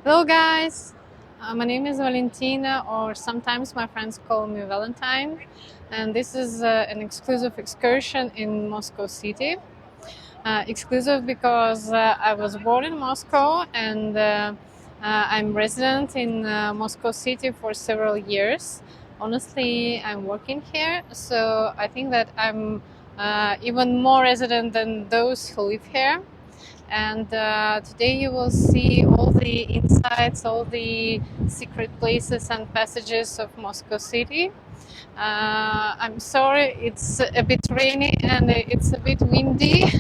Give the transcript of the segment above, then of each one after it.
Hello guys, my name is Valentina, or sometimes my friends call me Valentine, and this is an exclusive excursion in Moscow city. Exclusive because I was born in Moscow and I'm resident in Moscow city for several years. Honestly, I'm working here, so I think that I'm even more resident than those who live here. And today you will see all the insights, all the secret places and passages of Moscow city. I'm sorry, it's a bit rainy and it's a bit windy,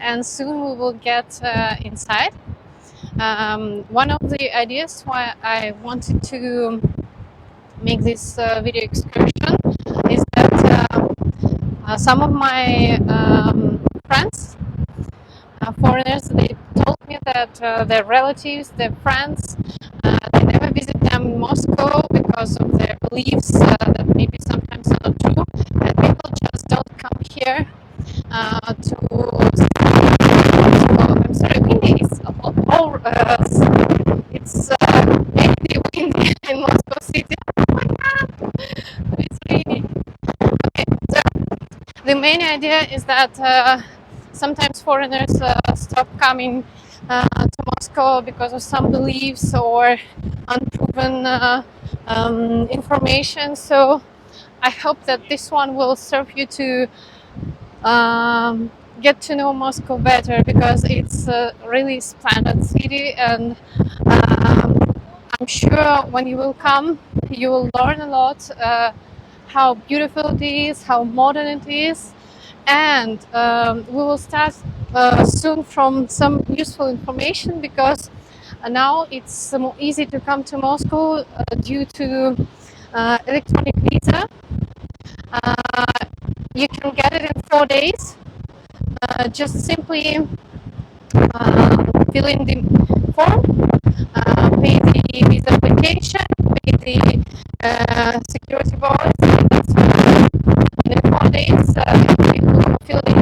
and soon we will get inside. One of the ideas why I wanted to make this video excursion is that some of my friends, foreigners, they told me that their relatives, their friends, they never visit them in Moscow because of their beliefs that maybe sometimes are not true, and people just don't come here to Moscow. I'm sorry, windy is all it's maybe windy in Moscow city. Oh my god, it's rainy. Okay, so the main idea is that sometimes foreigners stop coming to Moscow because of some beliefs or unproven information. So I hope that this one will serve you to get to know Moscow better, because it's a really splendid city, and I'm sure when you will come, you will learn a lot. How beautiful it is, how modern it is, and we will start soon from some useful information, because now it's more easy to come to Moscow due to electronic visa. Uh, you can get it in 4 days. Just simply fill in the form, pay the visa application, pay the security bonds, and that's all. And in 4 days, if you fill in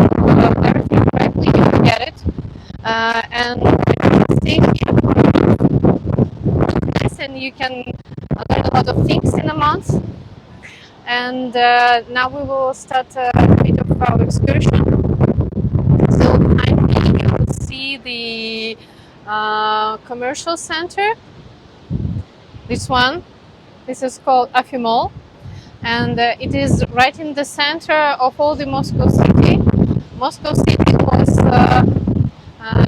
everything correctly, you will get it. And you can stay here for a month, yes, and you can learn a lot of things in a month. And now we will start a bit of our excursion. So behind me you will see the commercial center. This one, this is called Afimol, and it is right in the center of all the Moscow city. Moscow city was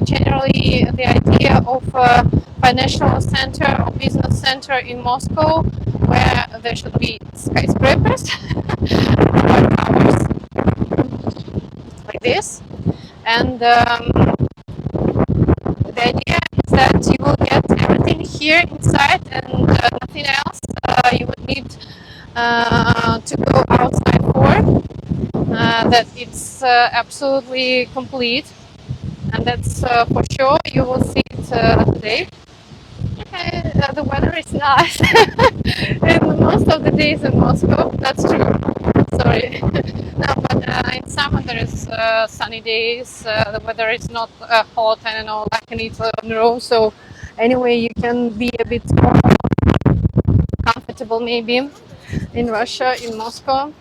generally the idea of a financial center or business center in Moscow, where there should be skyscrapers or towers like this. And the idea is that you will get everything here inside and nothing else you would need to go outside for. That it's absolutely complete, and that's for sure. You will see it today. Okay, the weather is nice in most of the days in Moscow. That's true. Sorry. No, but in summer there is sunny days. The weather is not hot, I don't know, like in Italy in Rome. So anyway, you can be a bit more comfortable maybe in Russia, in Moscow.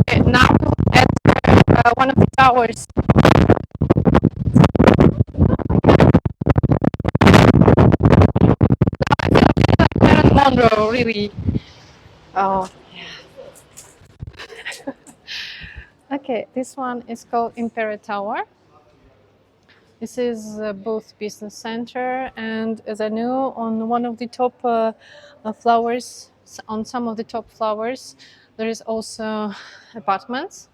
Okay, now we'll enter one of the towers. I feel like Marilyn Monroe, really. Oh, okay, this one is called Imperial Tower. This is both business center, and as I know, on one of the top flowers, on some of the top flowers, there is also apartments.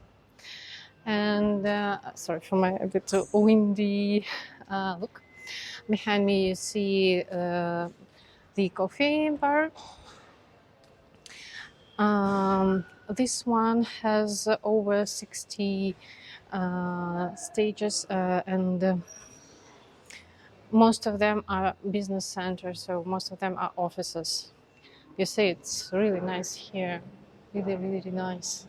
And sorry for my a bit windy look. Behind me, you see the coffee bar. This one has over 60 stages, and most of them are business centers, so most of them are offices. You see, it's really nice here, really, really nice.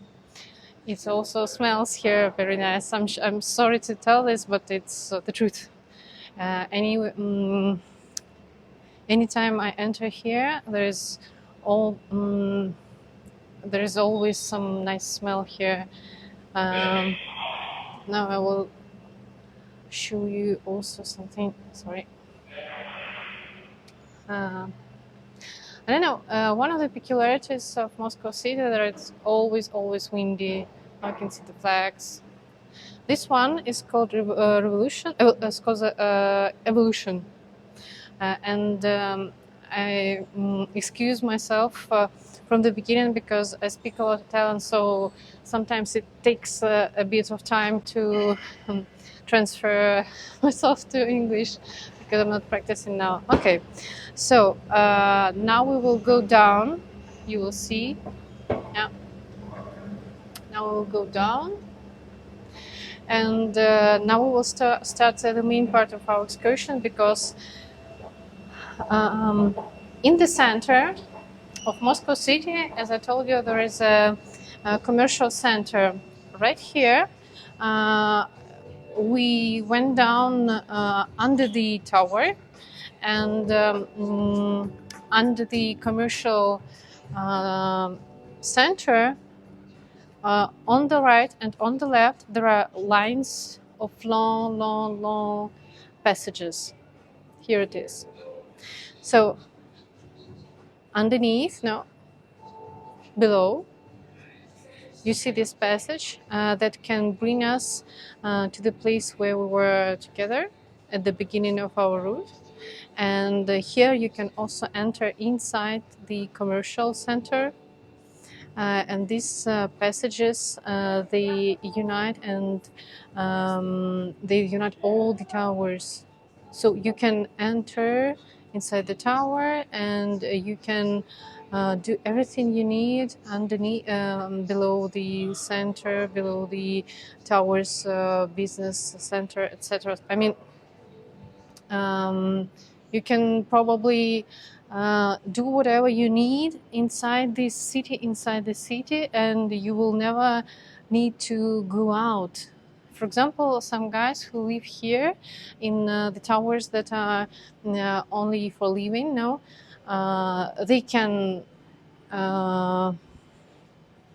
It also smells here very nice. I'm sorry to tell this, but it's the truth. Anyway, Anytime I enter here, there is always some nice smell here. Now I will show you also something. Sorry. I don't know. One of the peculiarities of Moscow City that it's always windy. I can see the flags. This one is called Revolution. It's called Evolution, and I excuse myself from the beginning because I speak a lot of Italian, so sometimes it takes a bit of time to transfer myself to English because I'm not practicing now. Okay, so now we will go down. You will see. Yeah. Now we will go down. And now we will start the main part of our excursion because in the center of Moscow City, as I told you, there is a commercial center right here. We went down under the tower and under the commercial center. On the right and on the left, there are lines of long passages. Here it is. So underneath, no, below, you see this passage that can bring us to the place where we were together at the beginning of our route. And here you can also enter inside the commercial center. And these passages, they unite and they unite all the towers. So you can enter inside the tower and you can do everything you need underneath, below the center, below the towers, business center, etc. I mean, you can probably do whatever you need inside the city, and you will never need to go out. For example, some guys who live here in the towers that are only for living, no, they can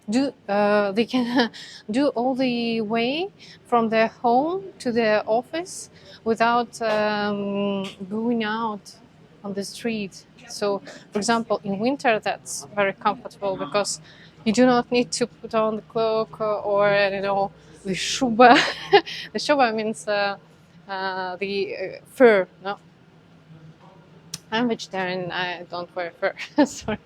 they can do all the way from their home to their office without going out on the street. So, for example, in winter, that's very comfortable because you do not need to put on the cloak or the shuba. The shuba means the fur. No, I'm vegetarian. I don't wear fur. Sorry.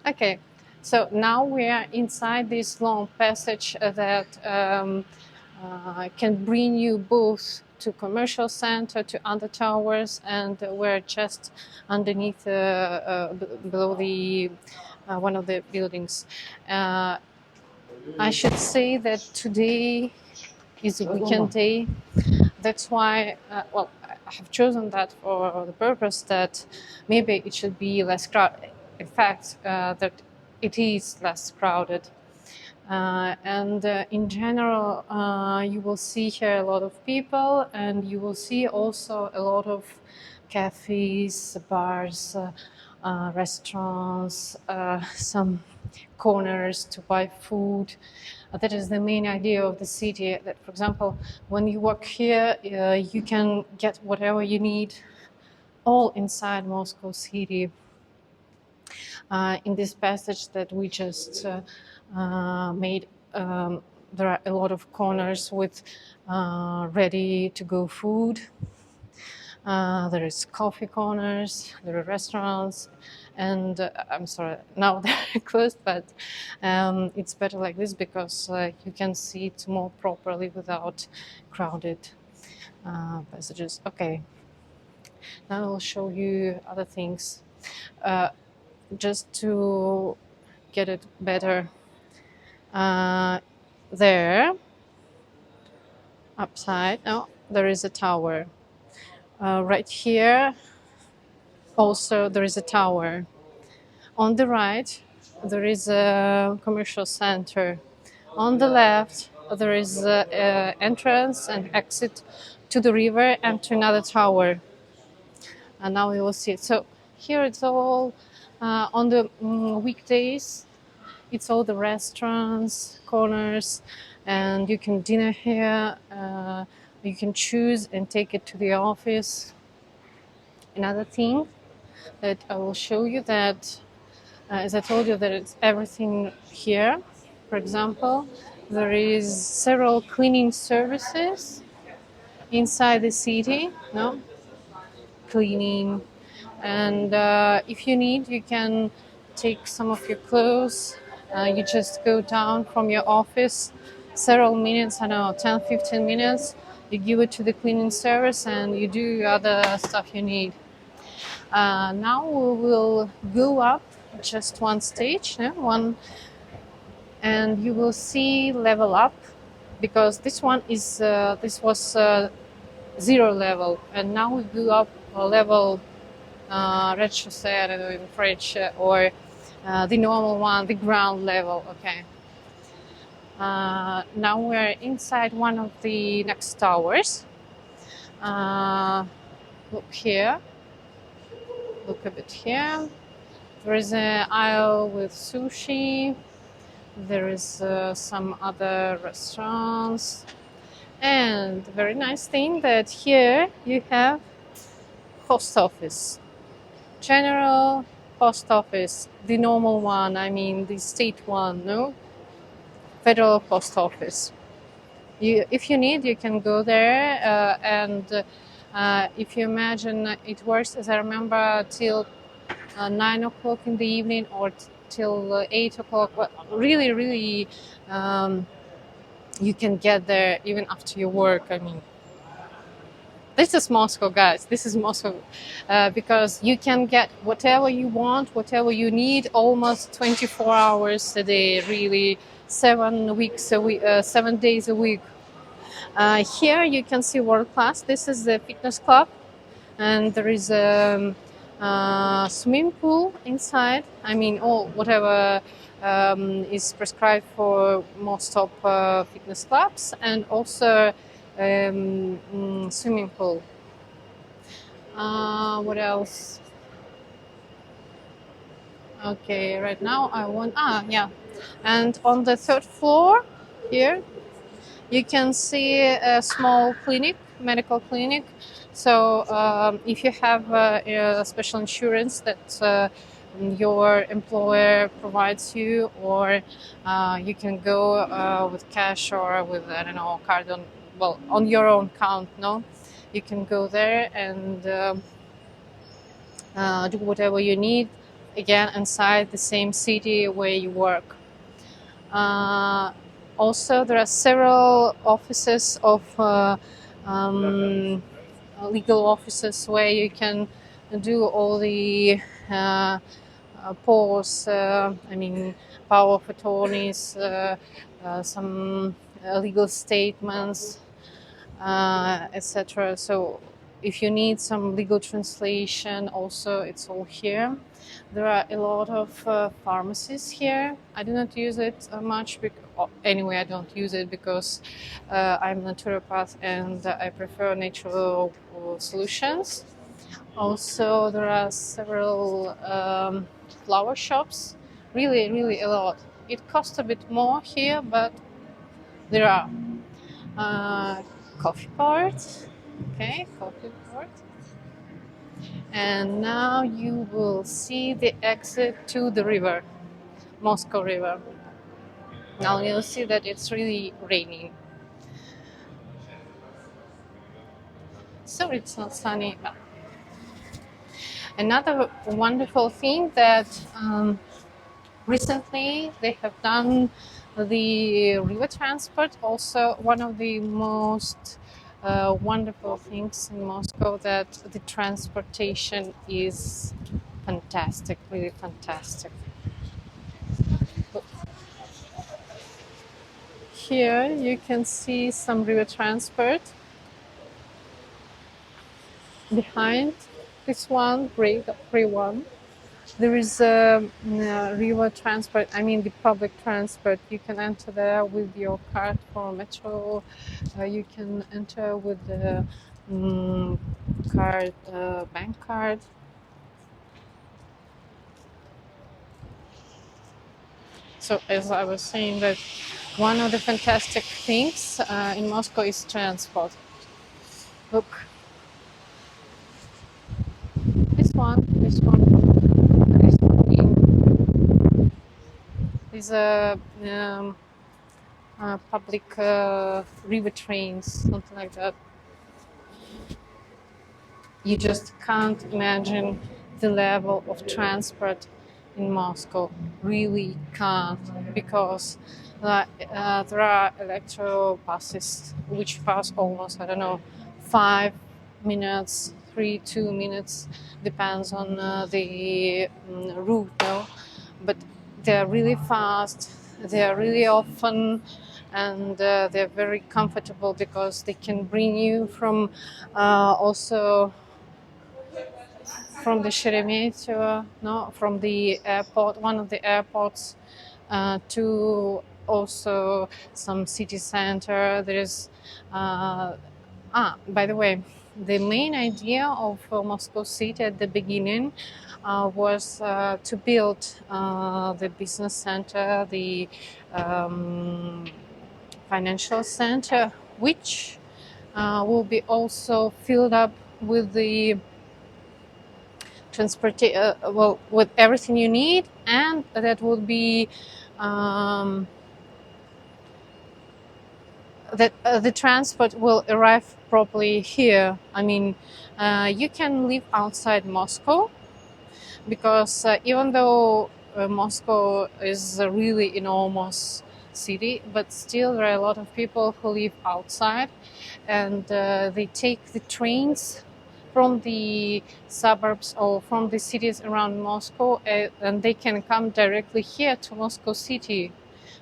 Okay. So now we are inside this long passage that can bring you both to commercial center, to other towers, and we're just underneath, below the one of the buildings. I should say that today is a weekend day. That's why, well, I have chosen that for the purpose that maybe it should be less crowded. In fact, that it is less crowded. And in general, you will see here a lot of people, and you will see also a lot of cafes, bars, restaurants, some corners to buy food. That is the main idea of the city, that, for example, when you walk here, you can get whatever you need all inside Moscow City. In this passage that we just made, there are a lot of corners with ready-to-go food. There is coffee corners, there are restaurants, and I'm sorry, now they're closed, but it's better like this because you can see it more properly without crowded passages. Okay, now I'll show you other things. Just to get it better, there, upside, no, there is a tower. Right here, also there is a tower. On the right, there is a commercial center. On the left, there is an entrance and exit to the river and to another tower. And now we will see it. So here it's all on the weekdays. It's all the restaurants, corners, and you can dinner here. You can choose and take it to the office. Another thing that I will show you that, as I told you, that it's everything here. For example, there is several cleaning services inside the city. No, cleaning, and if you need, you can take some of your clothes. You just go down from your office several minutes, I don't know, 10-15 minutes. You give it to the cleaning service and you do other stuff you need. Now we will go up just one stage, and you will see level up, because this one is this was zero level, and now we go up a level, rez-de-chaussée, I don't know in French, or the normal one, the ground level. Okay. Now we're inside one of the next towers. Look here. Look a bit here. There is an aisle with sushi. There is some other restaurants. And the very nice thing that here you have post office. General post office, the normal one, I mean the state one, no? Federal post office. If you need, you can go there, and if you imagine, it works, as I remember, till 9 o'clock in the evening, or till 8 o'clock. Well, really, you can get there even after your work. I mean, this is Moscow, guys. This is Moscow, because you can get whatever you want, whatever you need, almost 24 hours a day, really, 7 weeks a week, 7 days a week. Here you can see world class. This is the fitness club, and there is a swimming pool inside. I mean, whatever is prescribed for most of fitness clubs, and also swimming pool. What else? Okay, right now I want, yeah. And on the third floor here, you can see a small clinic, medical clinic. So if you have a special insurance that your employer provides you, or you can go with cash or with, I don't know, card on your own account, no? You can go there and do whatever you need, again, inside the same city where you work. Also, there are several offices of legal offices where you can do all the POS, I mean, power of attorneys, some legal statements, etc. So if you need some legal translation, also it's all here. There are a lot of pharmacies here. I do not use it much. Anyway, I don't use it because I'm a naturopath and I prefer natural solutions. Also, there are several flower shops. Really a lot. It costs a bit more here, but there are coffee parts. Okay, coffee part. And now you will see the exit to the river, Moscow River. Now you'll see that it's really raining. So it's not sunny. Another wonderful thing that recently they have done the river transport. Also, one of the most wonderful things in Moscow, that the transportation is fantastic, really fantastic. Here you can see some river transport. Behind this one, gray one, there is a river transport, I mean the public transport. You can enter there with your card for metro. You can enter with the card, bank card. So as I was saying, that one of the fantastic things in Moscow is transport. Look, this one is a public river trains, something like that. You just can't imagine the level of transport in Moscow. Really can't, because there are electro buses which pass almost, I don't know, 5 minutes, 2 minutes, depends on the route, no? But they're really fast, they're really often, and they're very comfortable because they can bring you from also from the Sheremetyevo, no, from the airport, one of the airports, to also some city center. There is, by the way, the main idea of Moscow City at the beginning was to build the business center, the financial center, which will be also filled up with the well, with everything you need, and that will be that the transport will arrive properly here. I mean, you can live outside Moscow, because even though Moscow is a really enormous city, but still there are a lot of people who live outside, and they take the trains from the suburbs or from the cities around Moscow, and they can come directly here to Moscow City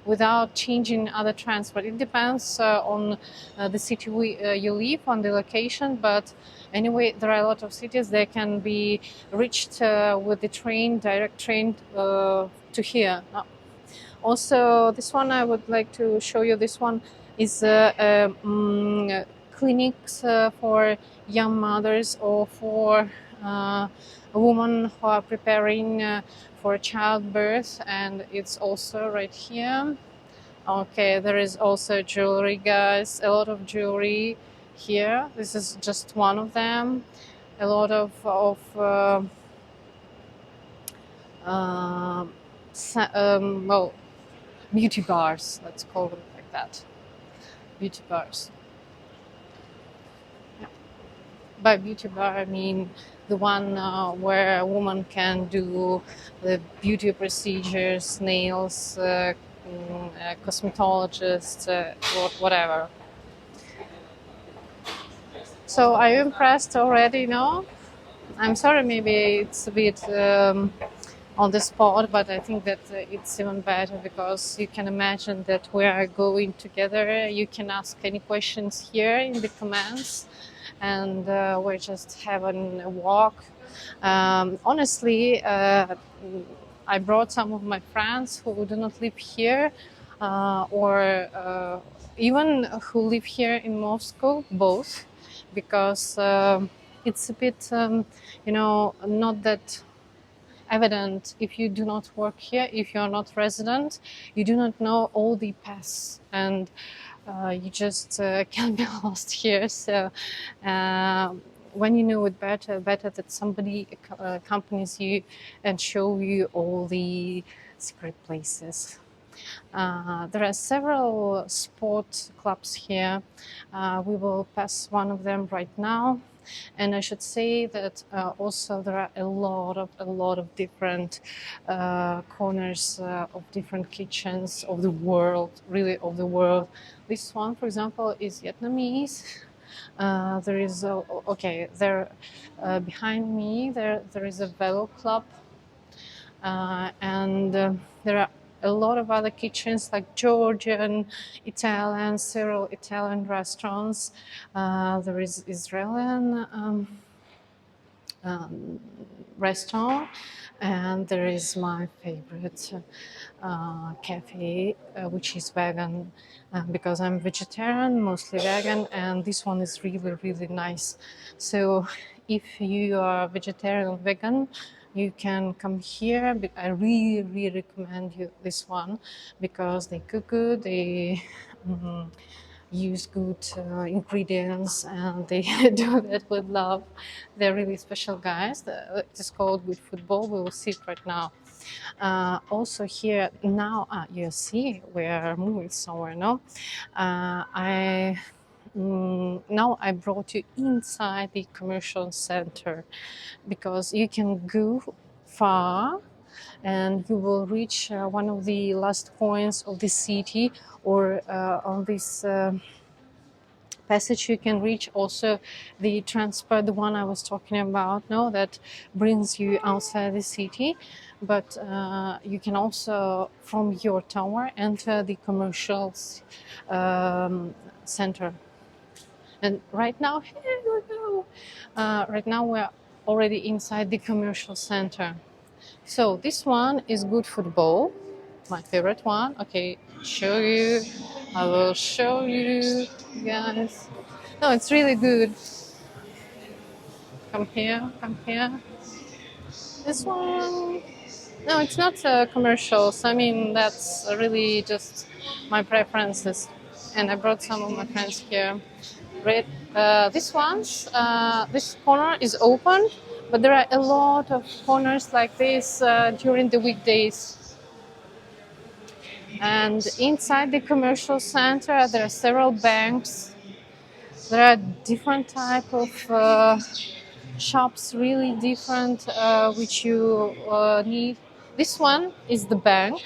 without changing other transport. It depends on the city you live, on the location, but anyway, there are a lot of cities that can be reached with the train, direct train to here. Also, this one I would like to show you. This one is clinics for young mothers or for women who are preparing for childbirth, and it's also right here. Okay, there is also jewelry, guys. A lot of jewelry here. This is just one of them. A lot of well, beauty bars. Let's call them like that. Beauty bars. Yeah. By beauty bar, I mean the one where a woman can do the beauty procedures, nails, cosmetologist, whatever. So are you impressed already? No? I'm sorry, maybe it's a bit on the spot, but I think that it's even better because you can imagine that we are going together. You can ask any questions here in the comments, and we're just having a walk. Honestly, I brought some of my friends who do not live here, or even who live here in Moscow, both, because it's a bit, not that evident if you do not work here, if you are not resident, you do not know all the paths, and you just can be lost here. So when you know it better that somebody accompanies you and show you all the secret places. There are several sport clubs here. We will pass one of them right now. And I should say that also there are a lot of different corners of different kitchens of the world, really of the world. This one, for example, is Vietnamese. There is there behind me there is a Velo club, and there are a lot of other kitchens like Georgian, Italian, several Italian restaurants. There is Israeli um, restaurant, and there is my favorite cafe, which is vegan, because I'm vegetarian, mostly vegan, and this one is really, really nice. So if you are vegetarian or vegan, you can come here. But I really, really recommend you this one because they cook good, they use good ingredients, and they do that with love. They're really special guys. It's called Good Football. We will see it right now. Also here now, you see we are moving somewhere. No, now I brought you inside the commercial center because you can go far and you will reach one of the last points of the city, or on this passage you can reach also the transport, the one I was talking about, no, that brings you outside the city. But you can also from your tower enter the commercial center. And right now, here we go. Right now we're already inside the commercial center. So this one is Good Football, my favorite one. Okay, show you. I will show you guys. No, it's really good. Come here, come here. This one. No, it's not commercials. I mean, that's really just my preferences. And I brought some of my friends here. This corner is open, but there are a lot of corners like this during the weekdays. And inside the commercial center, there are several banks. There are different type of shops, really different, which you need. This one is the bank.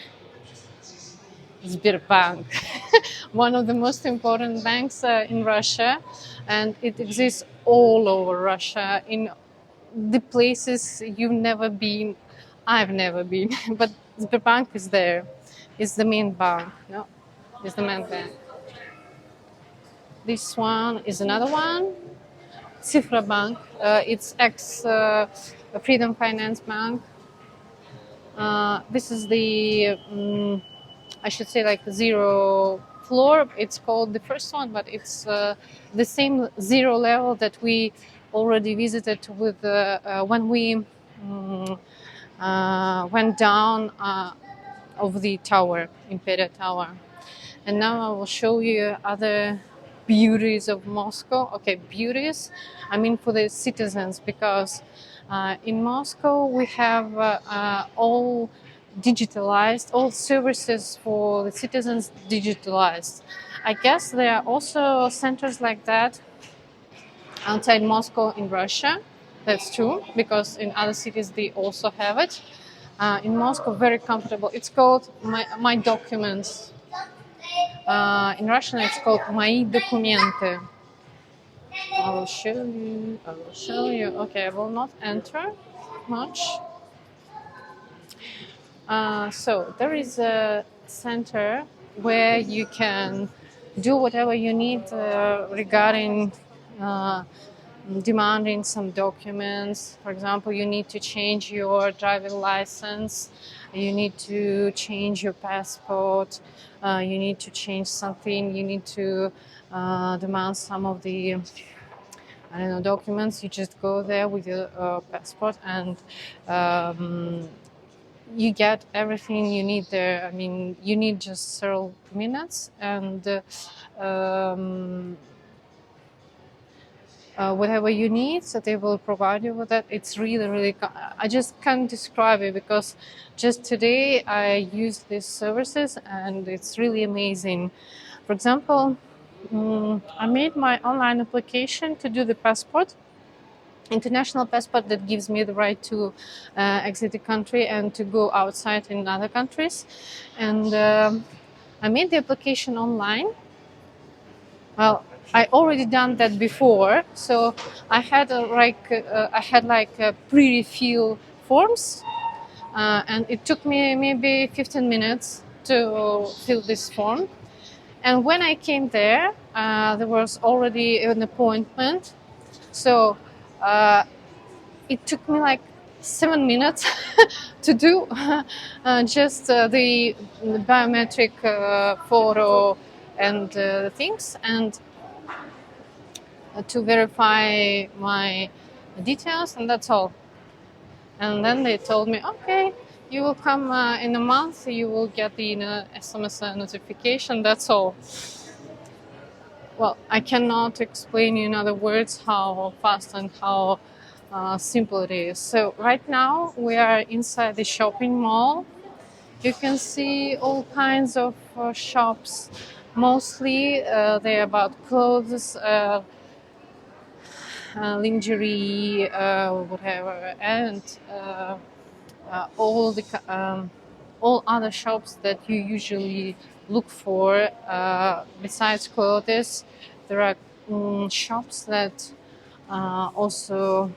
Sberbank, one of the most important banks in Russia, and it exists all over Russia in the places you've never been. I've never been, but Sberbank is there. It's the main bank. No, it's the main bank. This one is another one, Cifra Bank. It's ex Freedom Finance Bank. This is the I should say like zero floor. It's called the first one, but it's the same zero level that we already visited with when we went down of the tower, Imperial Tower. And now I will show you other beauties of Moscow. Okay, beauties, I mean for the citizens, because in Moscow we have all digitalized, all services for the citizens digitalized. I guess there are also centers like that outside Moscow in Russia. That's true, because in other cities they also have it. In Moscow, very comfortable. It's called My Documents. In Russian, it's called Мои документы. I will show you. I will show you. Okay, I will not enter much. So there is a center where you can do whatever you need regarding demanding some documents. For example, you need to change your driving license, you need to change your passport, you need to change something, you need to demand some of the documents. You just go there with your passport and you get everything you need there. I mean, you need just several minutes and whatever you need, so they will provide you with that. It's really, really, I just can't describe it because just today I used these services and it's really amazing. For example, I made my online application to do the passport, international passport that gives me the right to exit the country and to go outside in other countries. And I made the application online. Well, I already done that before, so I had pre-refill forms, and it took me maybe 15 minutes to fill this form. And when I came there, there was already an appointment. So it took me like 7 minutes to do just the biometric photo and things, and to verify my details, and that's all. And then they told me, okay, you will come in a month, you will get the SMS notification, that's all. Well, I cannot explain in other words how fast and how simple it is. So right now we are inside the shopping mall. You can see all kinds of shops. Mostly they're about clothes, lingerie, whatever, and all other shops that you usually look for. Besides clothes, there are shops that also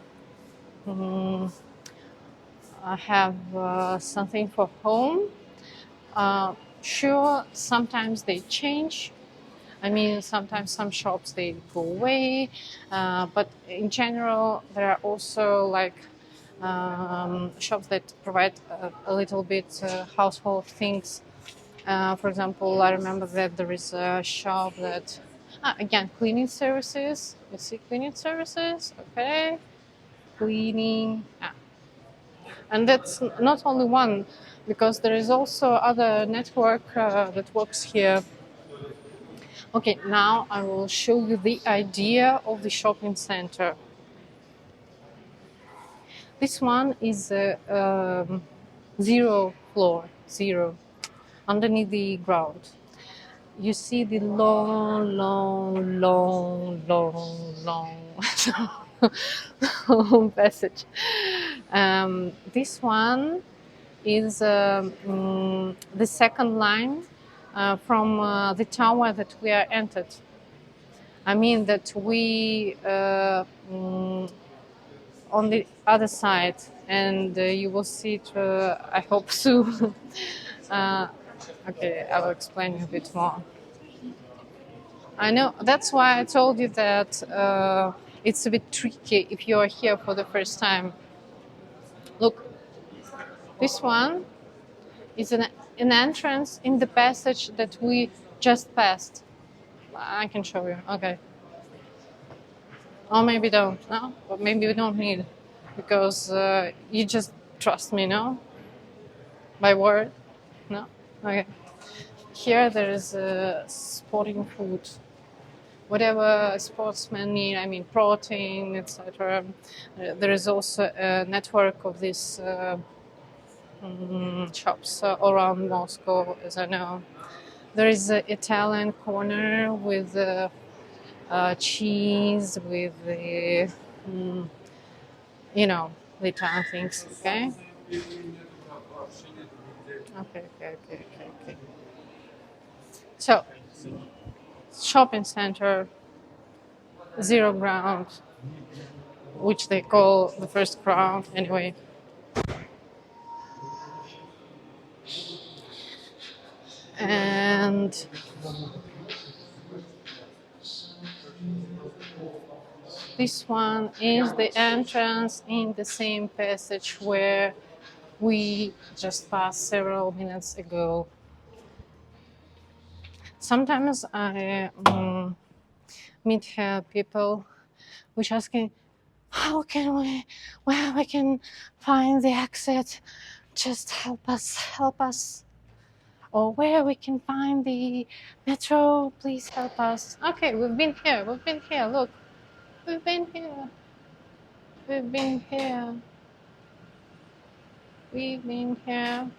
have something for home. Sure, sometimes they change. I mean, sometimes some shops they go away, but in general, there are also like shops that provide a little bit household things. For example, I remember that there is a shop that, again, cleaning services. You see cleaning services, okay? Cleaning. And that's not only one, because there is also other network that works here. Okay, now I will show you the idea of the shopping center. This one is zero floor, zero, underneath the ground. You see the long, long, long, long, long passage. This one is the second line from the tower that we are entered. I mean that we on the other side, and you will see it, I hope, soon. Okay, I will explain you a bit more. I know, that's why I told you that it's a bit tricky if you are here for the first time. Look, this one is an entrance in the passage that we just passed. I can show you, okay. Or maybe don't, no? But maybe we don't need, because you just trust me, no? By word, no? Okay. Here there is sporting food. Whatever sportsmen need, I mean protein, etc. There is also a network of these shops around Moscow, as I know. There is an Italian corner with cheese, with the, the Italian things, okay? Okay. So, shopping center, zero ground, which they call the first ground anyway. And this one is the entrance in the same passage where we just passed several minutes ago. Sometimes I meet here people which asking, how can where we can find the exit? Just help us. Or where we can find the metro, please help us. Okay, we've been here, look. We've been here.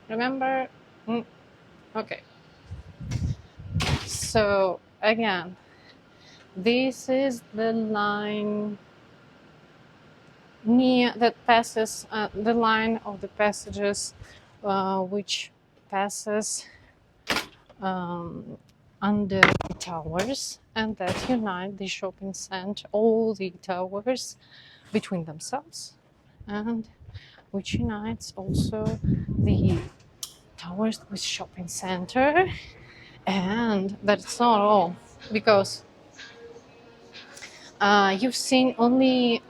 Remember? Okay. So, again, this is the line near that passes the line of the passages which passes under the towers, and that unite the shopping center, all the towers between themselves, and which unites also the towers with shopping center. And that's not all, because you've seen only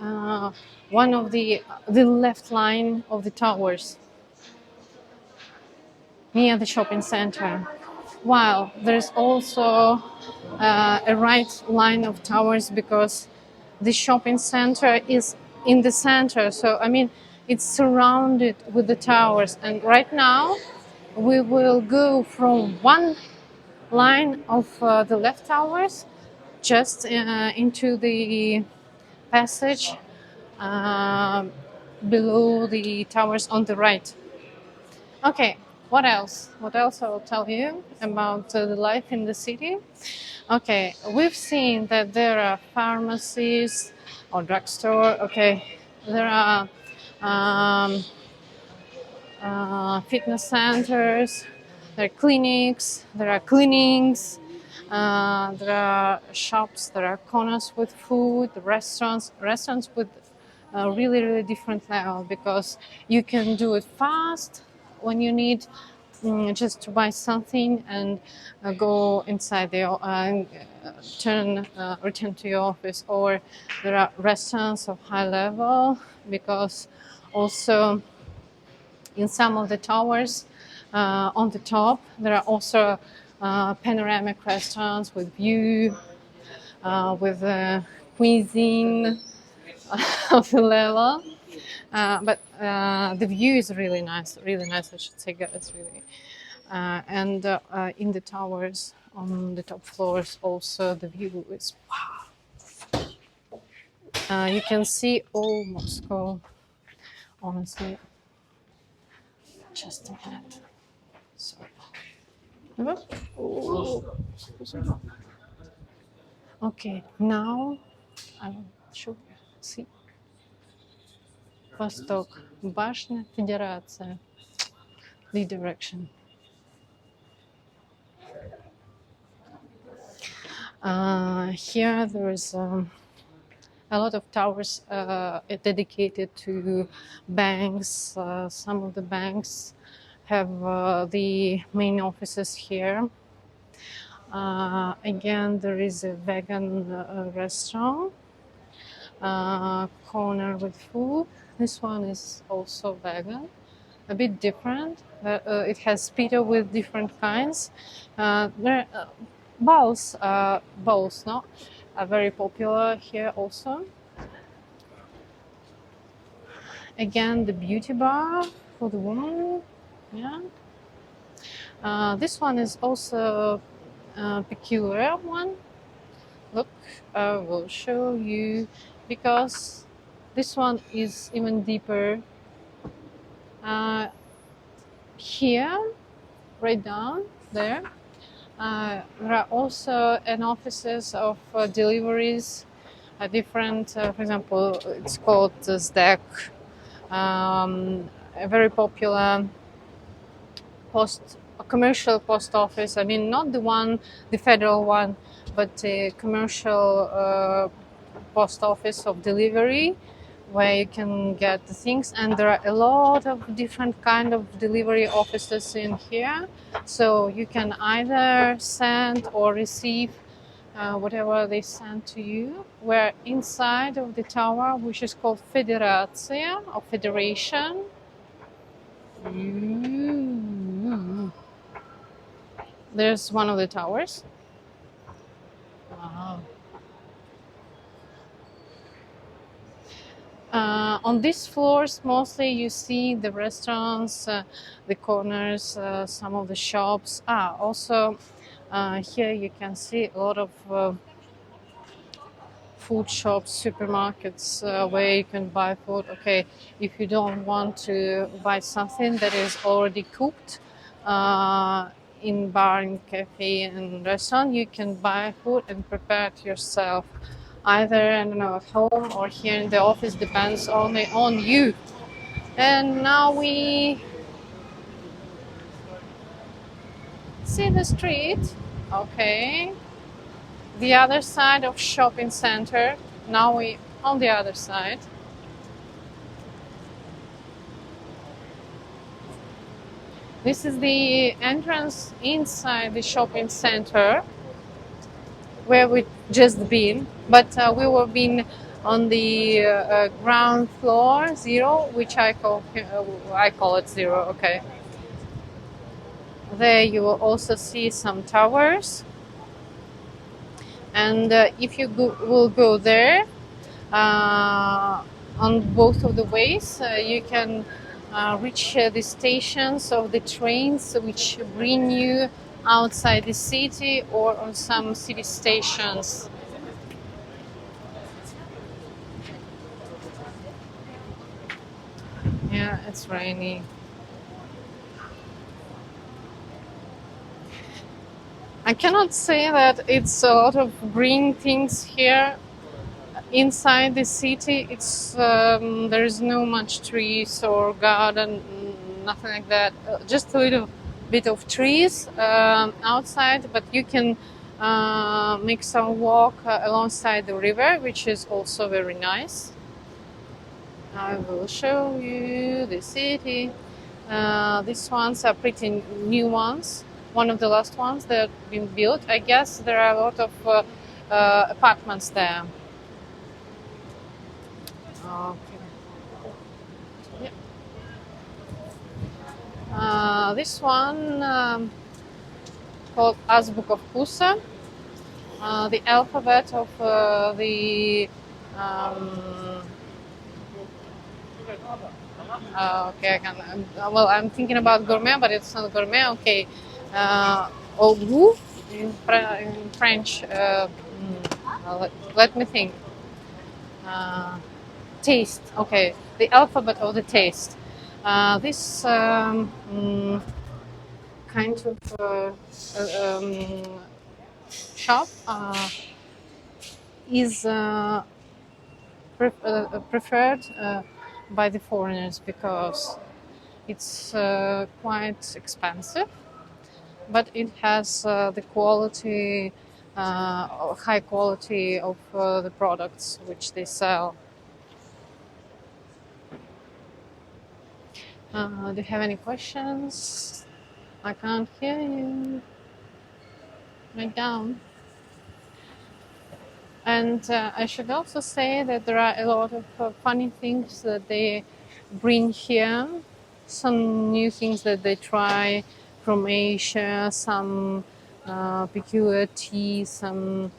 one of the left line of the towers near the shopping center, while there's also a right line of towers because the shopping center is in the center. So I mean, it's surrounded with the towers, and right now we will go from one line of the left towers just into the passage uh, below the towers on the right. Okay, what else? What else I will tell you about the life in the city? Okay, we've seen that there are pharmacies or drugstore. Okay, there are um, fitness centers, there are clinics, there are cleanings, there are shops, there are corners with food, restaurants with a really, really different level because you can do it fast when you need just to buy something and go inside the return to your office, or there are restaurants of high level because also in some of the towers on the top there are also panoramic restaurants with view, with cuisine of the level. But the view is really nice, I should say, guys, really. And in the towers, on the top floors, also the view is wow. You can see all Moscow, honestly. Just a minute. Sorry. Oh. Okay, now I will show you. See. Восток. Башня Федерация. The direction. Here there is a lot of towers dedicated to banks. Some of the banks have the main offices here. Again, there is a vegan restaurant, corner with food. This one is also vegan, a bit different. It has pita with different kinds. Bowls, no, are very popular here also. Again, the beauty bar for the woman. Yeah. This one is also a peculiar one. Look, I will show you because this one is even deeper. Here, right down there, there are also an offices of deliveries, different. For example, it's called SDEC, a very popular commercial post office. I mean, not the federal one, but a commercial post office of delivery where you can get the things, and there are a lot of different kind of delivery offices in here, so you can either send or receive whatever they send to you. We're inside of the tower, which is called Federaция or Federation. There's one of the towers. Wow. On these floors, mostly you see the restaurants, the corners, some of the shops. Also here you can see a lot of food shops, supermarkets, where you can buy food. Okay, if you don't want to buy something that is already cooked in bar, in cafe, and restaurant, you can buy food and prepare it yourself. Either, I don't know, at home or here in the office, depends only on you. And now we see the street. Okay. The other side of shopping center. Now we on the other side. This is the entrance inside the shopping center where we just been, but we were being On the ground floor, zero, which I call it zero. Okay. There you will also see some towers, and if you will go there on both of the ways, you can reach the stations of the trains which bring you outside the city or on some city stations. Yeah, it's rainy. I cannot say that it's a lot of green things here. Inside the city, it's there is no much trees or garden, nothing like that. Just a little bit of trees outside, but you can make some walk alongside the river, which is also very nice. I will show you the city. These ones are pretty new ones. One of the last ones that have been built. I guess there are a lot of apartments there. Okay. Yeah. This one called Azbuka Kusa, the alphabet of the. Okay, I can. Well, I'm thinking about gourmet, but it's not gourmet. Okay, au goût in French. Let me think. Taste. Okay, the alphabet of the taste. This kind of shop is preferred by the foreigners because it's quite expensive, but it has the quality, high quality of the products which they sell. Do you have any questions? I can't hear you. Right down. And I should also say that there are a lot of funny things that they bring here. Some new things that they try from Asia, some peculiar tea, some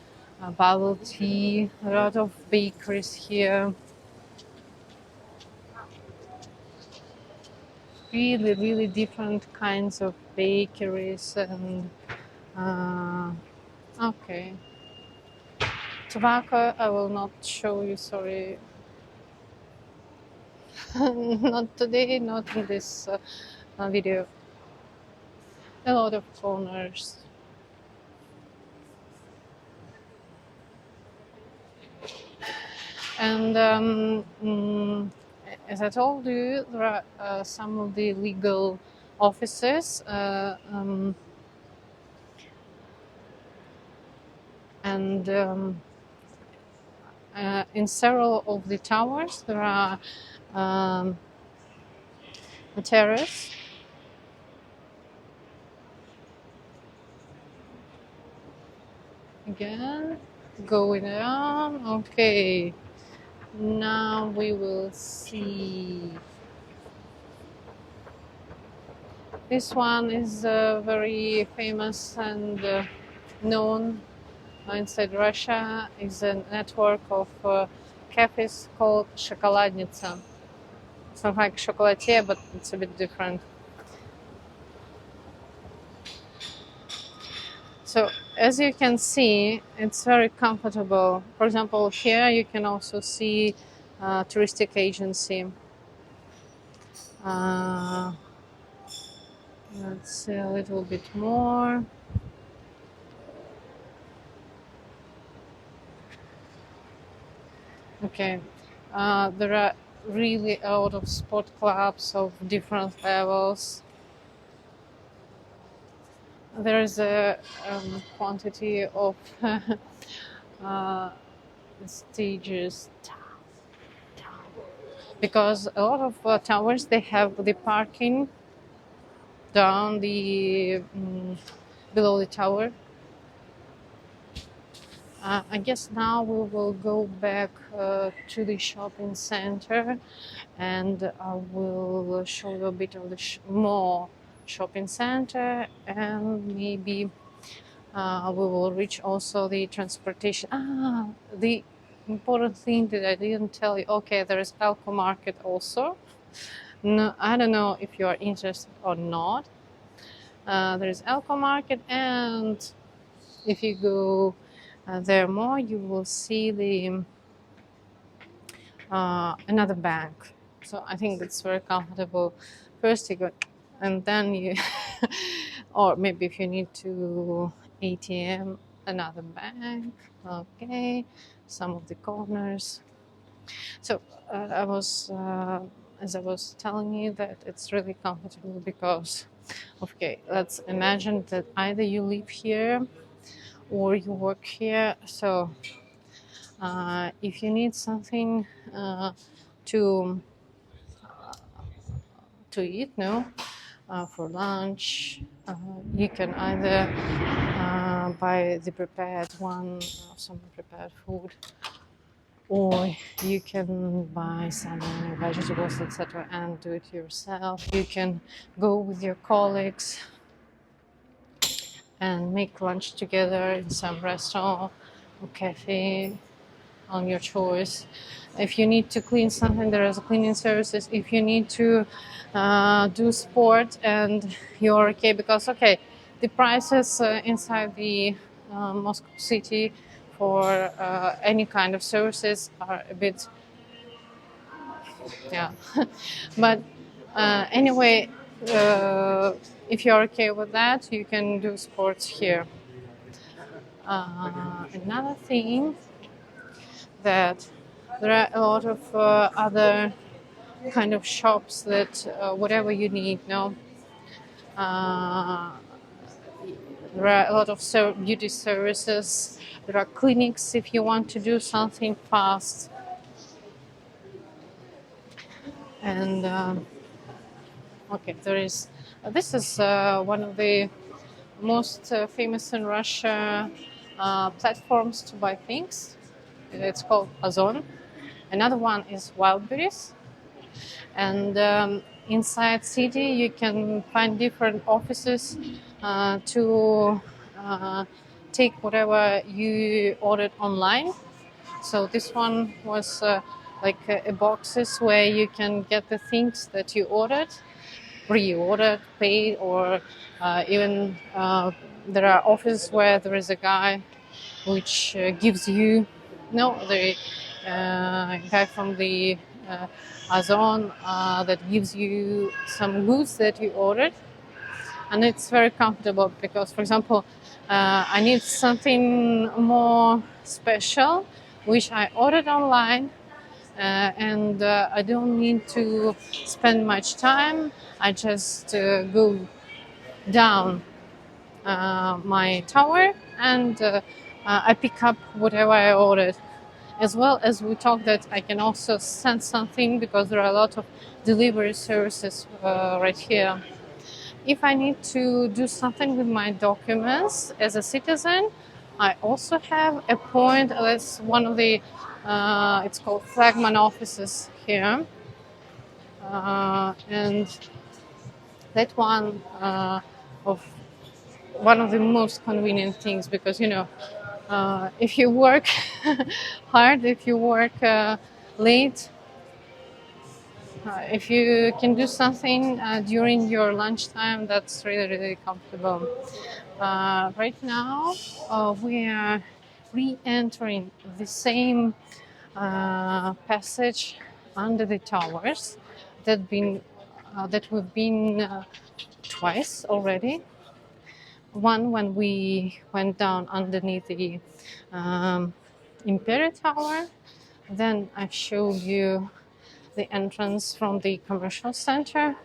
bubble tea, a lot of bakeries here. Really, really different kinds of bakeries and okay. Tobacco, I will not show you, sorry. Not today, not in this video. A lot of corners. And as I told you, there are some of the legal offices and in several of the towers there are a terrace. Again, going down. Okay, now we will see. This one is very famous and known inside Russia. Is a network of cafes called Shokoladnitsa. Something like chocolatier, but it's a bit different. So as you can see, it's very comfortable. For example, here you can also see touristic agency. Let's see a little bit more. Okay, there are really a lot of sport clubs of different levels. There is a quantity of stages because a lot of towers they have the parking down the below the tower. I guess now we will go back to the shopping center, and I will show you a bit of the more shopping center, and maybe we will reach also the transportation. The important thing that I didn't tell you. Okay, there is Alco Market also. No, I don't know if you are interested or not. There is Alco Market, and if you go there more, you will see the another bank. So I think it's very comfortable. First you go, and then you, or maybe if you need to ATM, another bank. Okay, some of the corners. So I was, as I was telling you, that it's really comfortable because, okay, let's imagine that either you live here or you work here. So if you need something to eat, no, for lunch, you can either buy the prepared one, some prepared food, or you can buy some vegetables, etc., and do it yourself. You can go with your colleagues and make lunch together in some restaurant or cafe on your choice. If you need to clean something, there is cleaning services. If you need to do sport and you're okay, because okay, the prices inside the Moscow city for any kind of services are a bit, yeah. But anyway, if you're okay with that, you can do sports here. Another thing that there are a lot of other kind of shops that whatever you need, no. There are a lot of beauty services. There are clinics if you want to do something fast. And okay, there is. This is one of the most famous in Russia platforms to buy things. It's called Ozon. Another one is Wildberries. And inside city, you can find different offices to take whatever you ordered online. So this one was like boxes where you can get the things that you ordered, pre-ordered, paid, or even there are offices where there is a guy which gives you, no, the guy from the Ozon that gives you some goods that you ordered. And it's very comfortable because, for example, I need something more special, which I ordered online, and I don't need to spend much time. I just go down my tower and I pick up whatever I ordered. As well as we talked that I can also send something because there are a lot of delivery services right here. If I need to do something with my documents as a citizen, I also have a point. That's one of the, it's called flagman offices here. And that one of one of the most convenient things because, you know, if you work hard, if you work late, if you can do something during your lunchtime, that's really, really comfortable. Right now, we are re-entering the same passage under the towers that we've been twice already. One when we went down underneath the Imperial Tower. Then I showed you the entrance from the commercial center.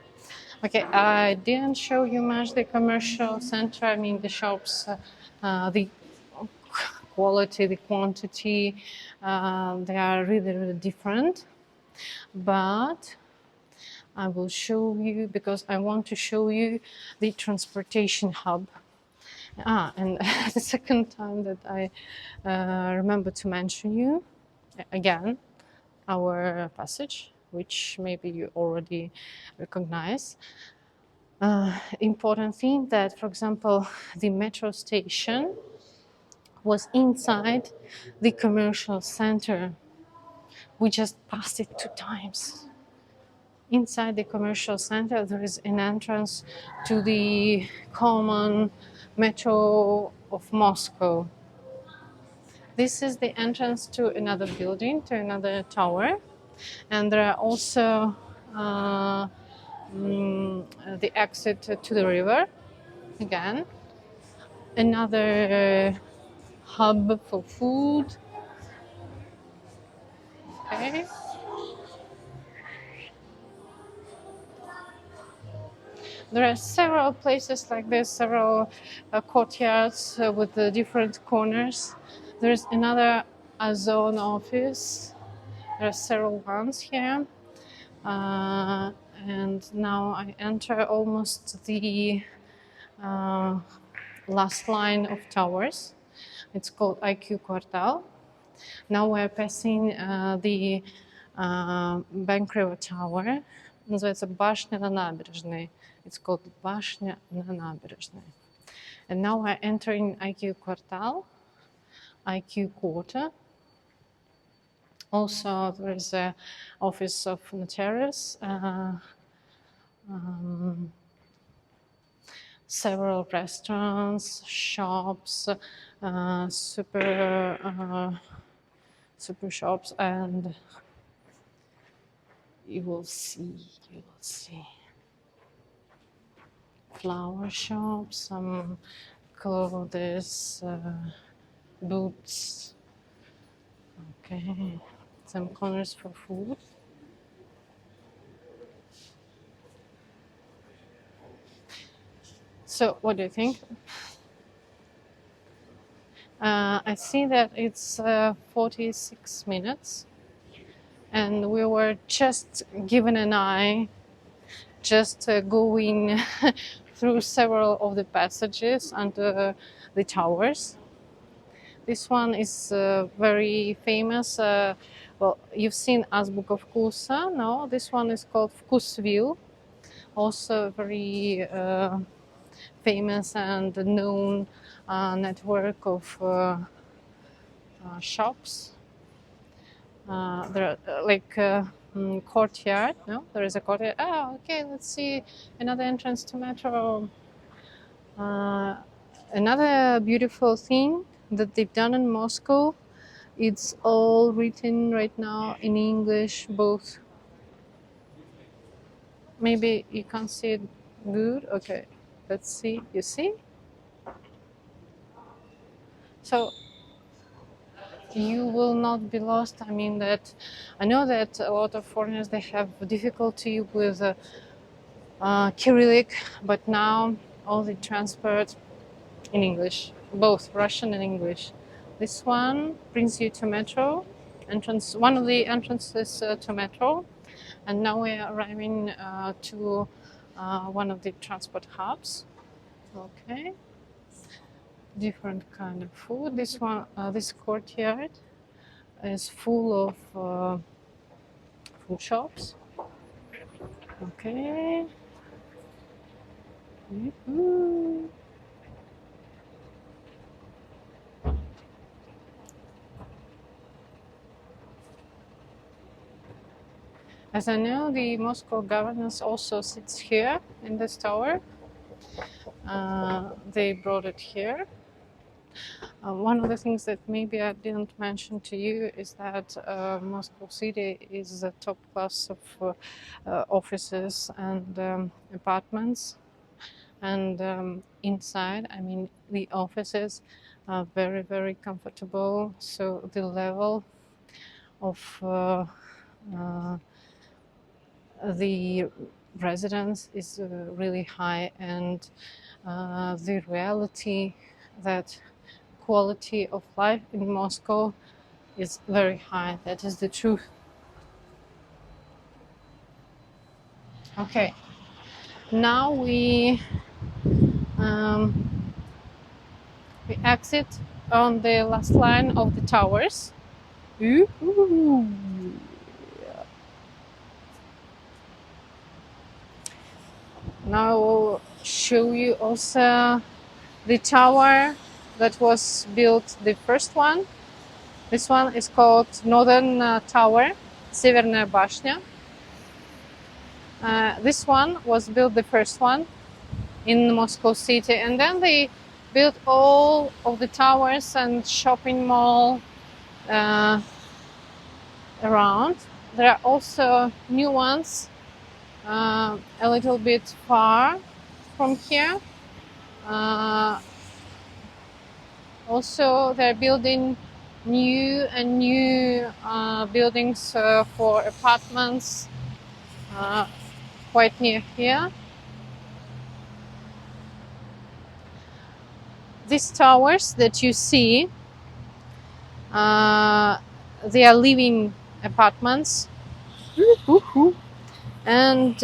Okay, I didn't show you much the commercial center. I mean the shops, the quality, the quantity, they are really, really different. But I will show you because I want to show you the transportation hub. And the second time that I remember to mention you again our passage, which maybe you already recognize. Important thing that, for example, the metro station was inside the commercial center. We just passed it 2 times. Inside the commercial center, there is an entrance to the common metro of Moscow. This is the entrance to another building, to another tower, and there are also the exit to the river again. Another hub for food. Okay. There are several places like this, several courtyards with different corners. There's another zone office. There are several ones here. And now I enter almost the last line of towers. It's called IQ Quartal. Now we're passing the Bank River Tower. Называется башня на набережной. It's called башня на набережной. And now we're entering IQ Quartal, IQ Quarter. Also, there is an office of notarius, several restaurants, shops, super shops, and you will see flower shops, some clothes, boots. Okay, some corners for food. So, what do you think? I see that it's 46 minutes, and we were just given an eye, just going through several of the passages under the towers. This one is very famous. Well, you've seen Azbuka Vkusa, no? This one is called Vkusville, also very famous and known network of shops. There are like courtyard, no? There is a courtyard. Oh, okay, let's see another entrance to metro. Another beautiful thing that they've done in Moscow, it's all written right now in English, both. Maybe you can't see it good. Okay, let's see. You see? So you will not be lost. I mean that I know that a lot of foreigners, they have difficulty with Cyrillic, but now all the transport in English, both Russian and English. This one brings you to metro entrance, one of the entrances to metro, and now we are arriving to one of the transport hubs. Okay, different kind of food. This one, this courtyard is full of food shops. Okay. Woohoo. As I know, the Moscow governance also sits here in this tower. They brought it here. One of the things that maybe I didn't mention to you is that Moscow City is a top class of offices and apartments. And inside, I mean, the offices are very, very comfortable. So the level of the residence is really high, and the reality that quality of life in Moscow is very high. That is the truth. Okay, now we exit on the last line of the towers. Ooh. Now I will show you also the tower that was built, the first one. This one is called Northern Tower, Северная башня. This one was built, the first one, in Moscow city, and then they built all of the towers and shopping mall around. There are also new ones a little bit far from here. Also, they're building new buildings for apartments quite near here. These towers that you see, they are living apartments. And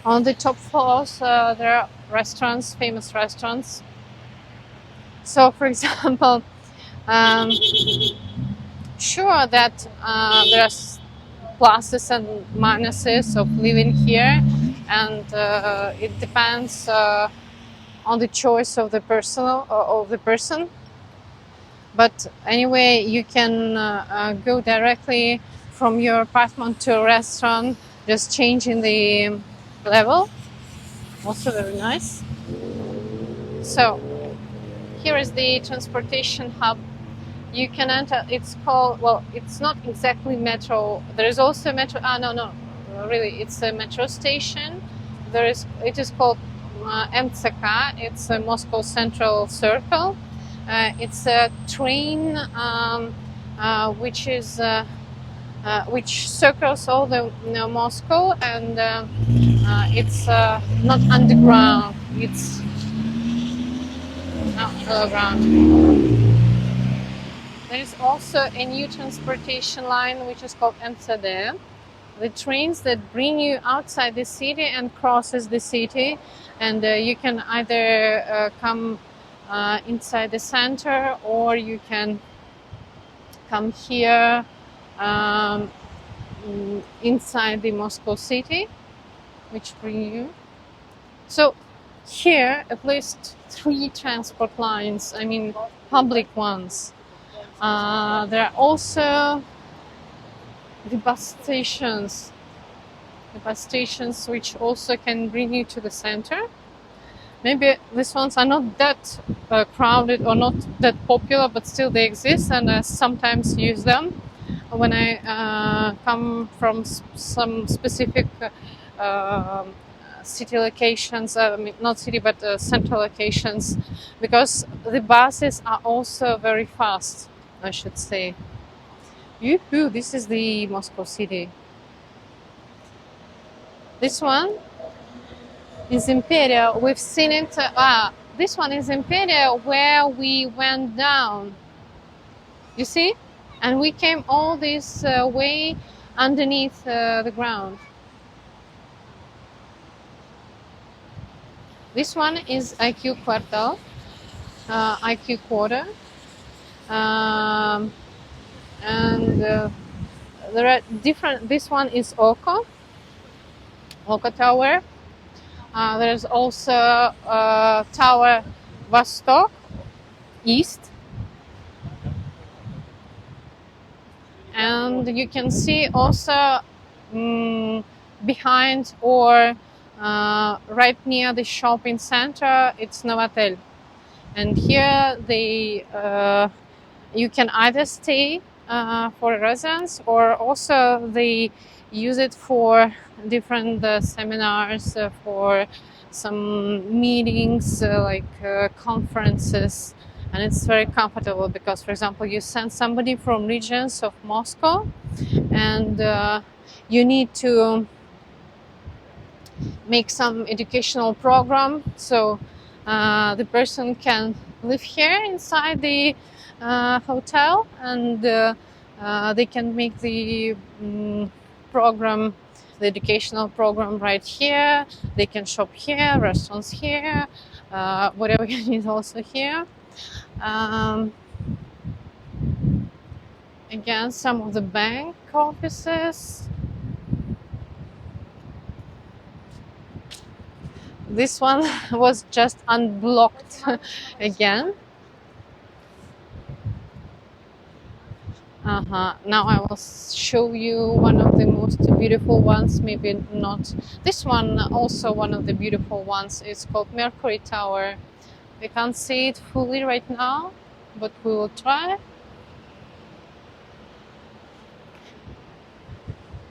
on the top floors there are restaurants, famous restaurants. So, for example, sure that there are pluses and minuses of living here, and it depends on the choice of the person. But anyway, you can go directly from your apartment to a restaurant, just changing the level. Also very nice. So here is the transportation hub. You can enter. It's called, well, it's not exactly metro. There is also a metro. No, really, it's a metro station. It is called MCK. It's a Moscow Central Circle. It's a train which circles all the Moscow, and it's not underground. It's underground. There is also a new transportation line which is called MCD. The trains that bring you outside the city and crosses the city, and you can either come inside the center, or you can come here inside the Moscow city, which bring you. So here at least 3 transport lines, I mean public ones. There are also the bus stations which also can bring you to the center. Maybe these ones are not that crowded or not that popular, but still they exist, and I sometimes use them when I come from some specific city locations. I mean, not city, but central locations, because the buses are also very fast, I should say. Yoo-hoo, this is the Moscow city. This one is Imperial. We've seen it. This one is Imperial, where we went down. You see? And we came all this way underneath the ground. This one is IQ Quartal, IQ Quarter. And there are different. This one is Oko Tower. There's also Tower Vostok, East. And you can see also behind or right near the shopping center, it's Novotel. And here you can either stay for residence, or also they use it for different seminars, for some meetings, like conferences. And it's very comfortable because, for example, you send somebody from regions of Moscow, and you need to make some educational program. So the person can live here inside the hotel, and they can make the program, the educational program, right here. They can shop here, restaurants here, whatever you need also here. Um, Again, some of the bank offices. This one was just unblocked again. Now I will show you one of the most beautiful ones. Maybe not this one. Also one of the beautiful ones. It's called Mercury Tower. We can't see it fully right now, but we will try.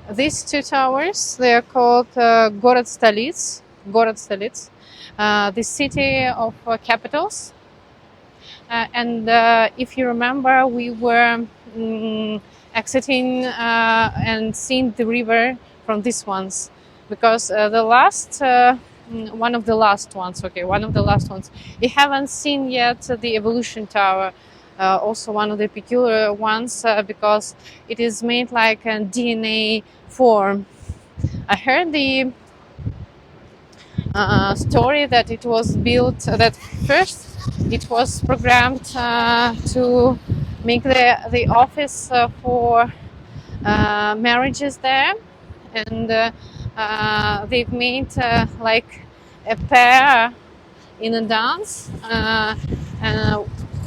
These two towers, they are called Город Столиц, the city of capitals. And if you remember, we were exiting and seeing the river from these ones, because the last one of the last ones, we haven't seen yet the Evolution Tower. Also one of the peculiar ones, because it is made like a DNA form. I heard the story that it was built, that first it was programmed to make the office for marriages there, and they've made like a pair in a dance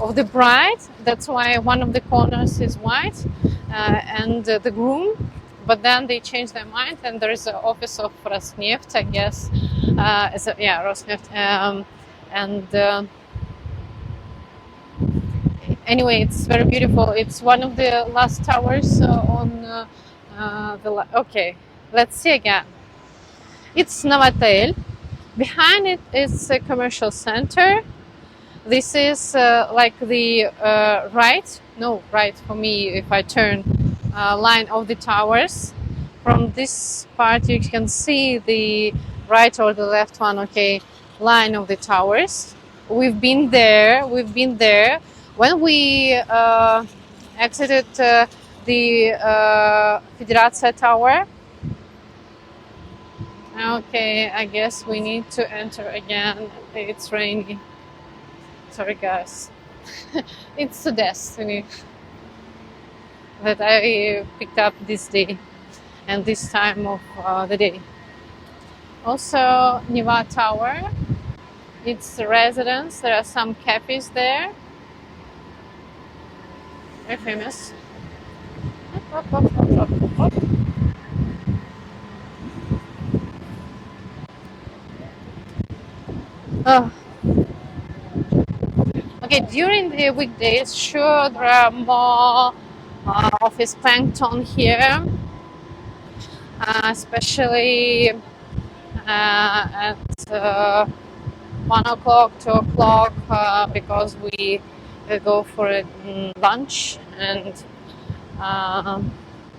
of the bride. That's why one of the corners is white, and the groom. But then they changed their mind, and there is an office of Rosneft, I guess. Rosneft. Anyway, it's very beautiful. It's one of the last towers on okay, let's see again. It's Novotel. Behind it is a commercial center. This is like the right for me if I turn line of the towers. From this part you can see the right or the left one, okay, line of the towers. We've been there when we exited the Federaция Tower. Okay, I guess we need to enter again. It's rainy. Sorry guys. It's a destiny that I picked up this day and this time of the day. Also, Neva Tower. It's a residence. There are some cafes there. Very famous. Oh. Okay, during the weekdays, sure, there are more office plankton here, especially at 1 o'clock, 2 o'clock, because we go for a lunch, and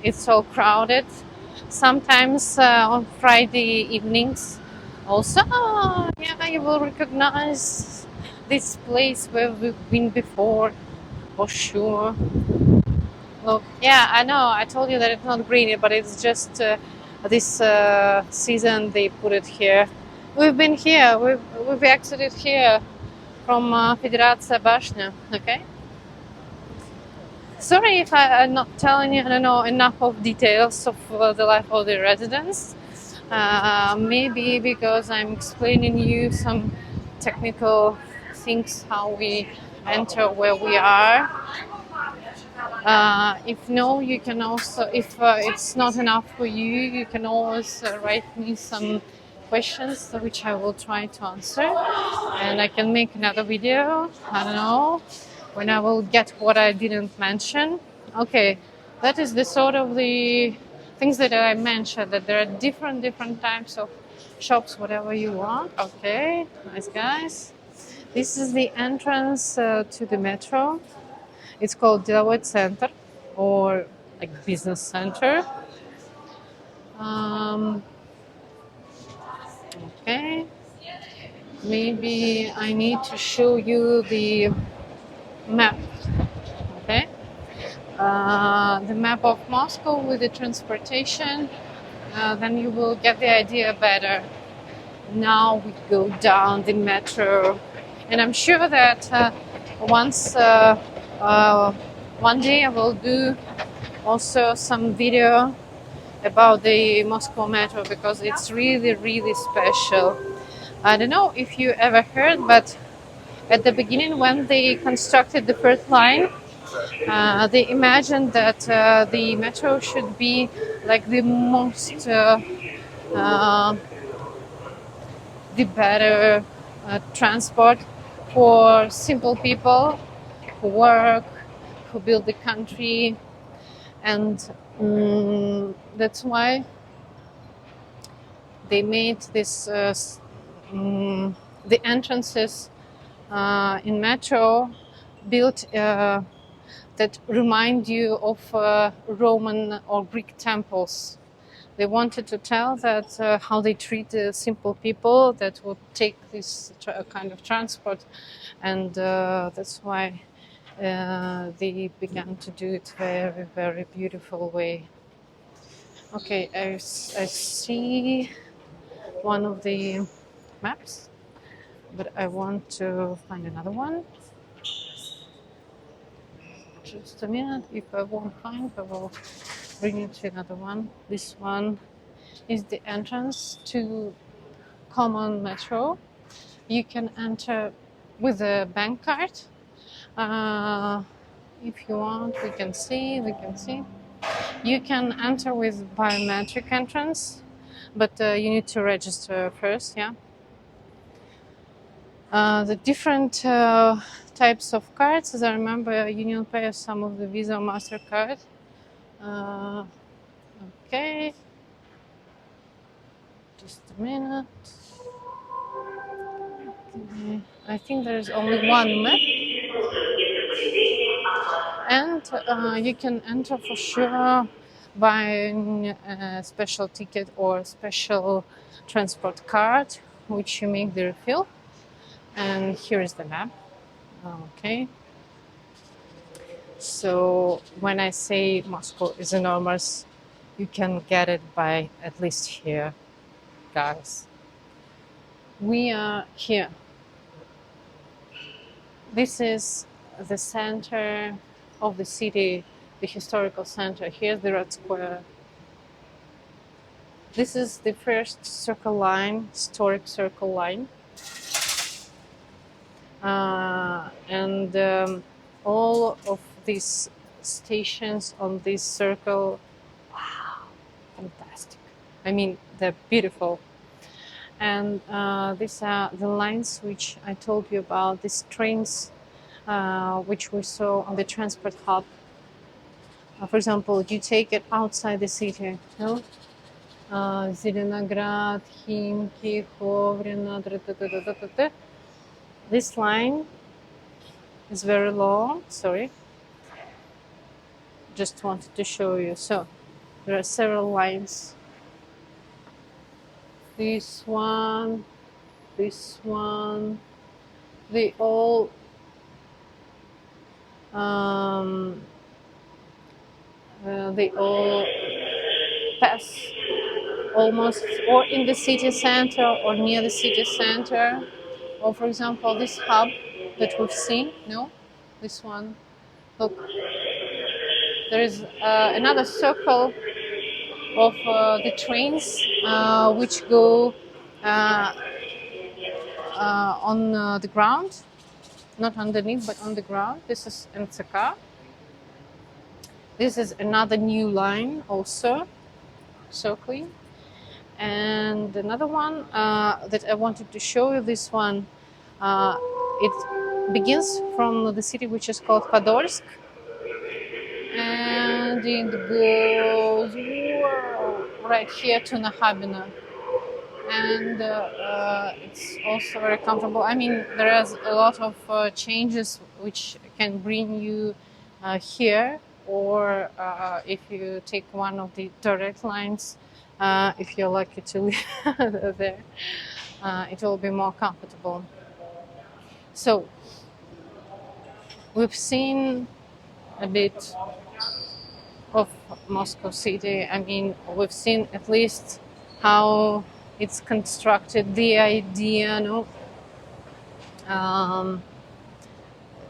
it's so crowded. Sometimes on Friday evenings also, yeah, you will recognize this place where we've been before, for sure. Look, yeah, I know, I told you that it's not green, but it's just this season they put it here. We've been here, we've exited here from Federaция Bashня, okay? Sorry if I'm not telling you, I don't know, enough of details of the life of the residents. Maybe because I'm explaining you some technical things, how we enter where we are. If no, you can also, if it's not enough for you, you can always write me some questions which I will try to answer, and I can make another video, I don't know, when I will get what I didn't mention. Okay, that is the sort of the things that I mentioned, that there are different types of shops, whatever you want. Okay, nice guys. This is the entrance to the metro. It's called Деловой Center, or like business center. Okay, maybe I need to show you the map. Okay, the map of Moscow with the transportation. Then you will get the idea better. Now we go down the metro, and I'm sure that once one day I will do also some video about the Moscow metro, because it's really, really special. I don't know if you ever heard, but at the beginning, when they constructed the first line, they imagined that the metro should be like the most, uh, the better transport for simple people who work, who build the country, and that's why they made this the entrances in metro built that remind you of Roman or Greek temples. They wanted to tell that how they treat the simple people that would take this kind of transport, and that's why they began to do it very, very beautiful way. Okay, I see one of the maps, but I want to find another one. Just a minute. If I won't find, I will bring you to another one. This one is the entrance to common metro. You can enter with a bank card. If you want, we can see. You can enter with biometric entrance, but you need to register first, yeah. The different types of cards, as I remember, UnionPay, some of the Visa, MasterCard. Okay, just a minute. Okay. I think there's only one map, and you can enter for sure buying a special ticket or special transport card, which you make the refill. And here is the map. Okay. So when I say Moscow is enormous, you can get it by at least here, guys. We are here. This is the center of the city, the historical center. Here's the Red Square. This is the first circle line, historic circle line. And all of these stations on this circle, wow, fantastic. I mean, they're beautiful. And these are the lines which I told you about, these trains which we saw on the transport hub. For example, you take it outside the city, no? Zelenograd, Khimki, Kovrina. This line is very long, sorry. Just wanted to show you. So there are several lines. This one, they all pass almost or in the city center or near the city center. Or for example, this hub that we've seen, no? This one, look. There is another circle of the trains which go on the ground, not underneath, but on the ground. This is NCK. This is another new line also, so clean. And another one that I wanted to show you, this one, it begins from the city which is called Podolsk, and it goes right here to Nakhabino. And it's also very comfortable. I mean, there is a lot of changes which can bring you here, or if you take one of the direct lines, if you're lucky to live there, it will be more comfortable. So we've seen a bit of Moscow city. I mean, we've seen at least how it's constructed, the idea, no?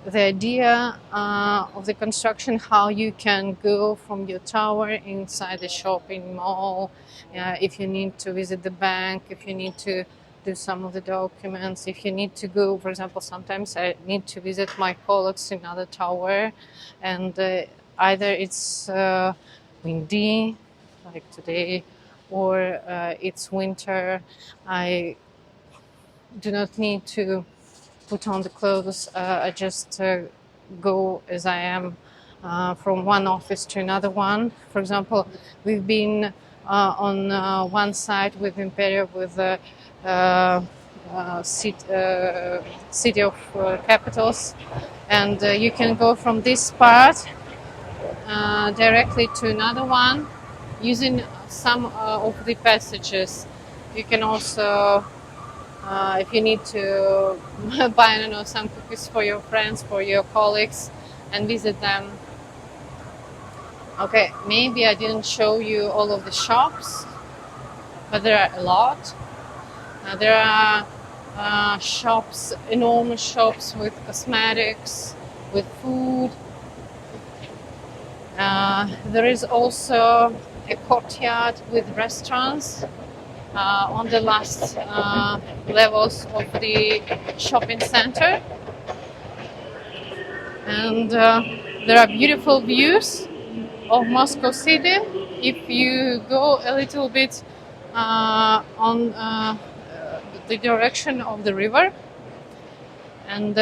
the idea of the construction, how you can go from your tower inside the shopping mall, if you need to visit the bank, if you need to do some of the documents, if you need to go, for example, sometimes I need to visit my colleagues in another tower, and either it's windy, like today, or it's winter. I do not need to put on the clothes. I just go as I am from one office to another one. For example, we've been on one side with Imperial with the city of capitals, and you can go from this part directly to another one using some of the passages. You can also if you need to buy, I don't know, some cookies for your friends, for your colleagues, and visit them. Okay, maybe I didn't show you all of the shops, but there are a lot. There are shops, enormous shops with cosmetics, with food. There is also a courtyard with restaurants on the last levels of the shopping center, and there are beautiful views of Moscow city if you go a little bit on the direction of the river, and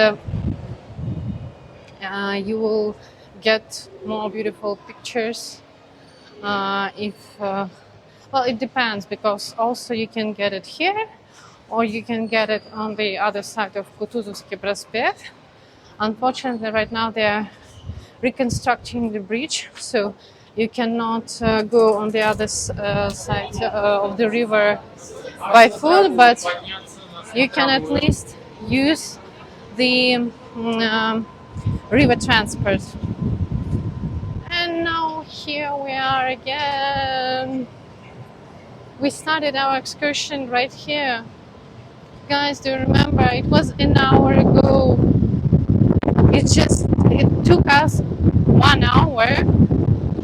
you will get more beautiful pictures if well, it depends, because also you can get it here, or you can get it on the other side of Kutuzovsky Prospect. Unfortunately, right now they are reconstructing the bridge, so you cannot go on the other side of the river by foot, but you can at least use the river transport. And now here we are again. We started our excursion right here. Guys, do you remember? It was an hour ago. It took us 1 hour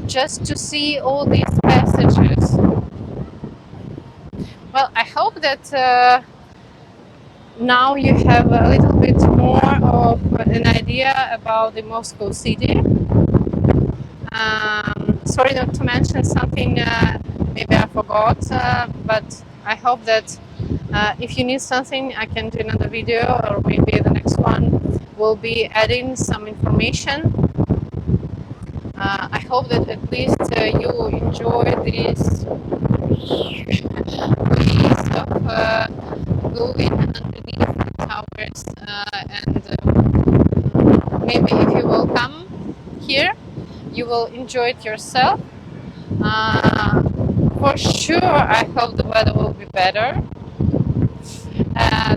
just to see all these passages. Well, I hope that now you have a little bit more of an idea about the Moscow city. Sorry not to mention something maybe I forgot, but I hope that if you need something, I can do another video, or maybe the next one will be adding some information. I hope that at least you enjoy this ways of going underneath the towers, and maybe if you will come here, you will enjoy it yourself. For sure, I hope the weather will be better.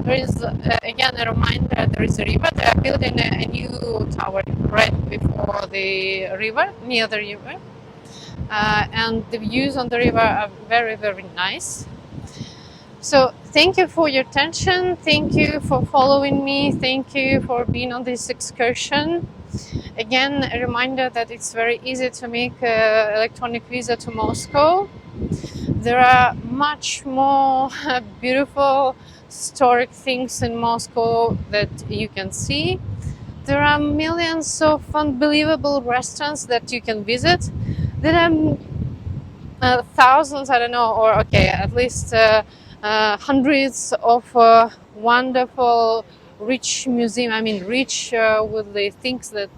There is again a reminder, there is a river. They are building a new tower right before the river, near the river, and the views on the river are very, very nice. So thank you for your attention, thank you for following me, thank you for being on this excursion. Again, a reminder that it's very easy to make an electronic visa to Moscow. There are much more beautiful historic things in Moscow that you can see. There are millions of unbelievable restaurants that you can visit. There are thousands, I don't know, or okay, at least hundreds of wonderful, rich museum. I mean, rich with the things that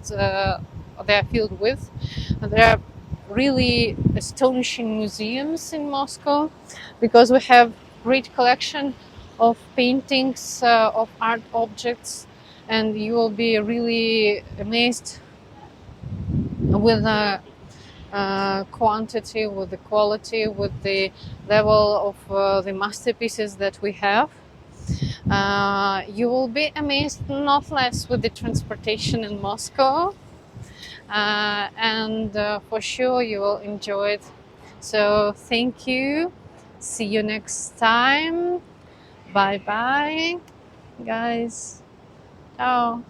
they are filled with. There are really astonishing museums in Moscow, because we have great collection of paintings, of art objects, and you will be really amazed with the quantity, with the quality, with the level of the masterpieces that we have. You will be amazed not less with the transportation in Moscow, and for sure you will enjoy it. So thank you, see you next time, bye bye guys, ciao.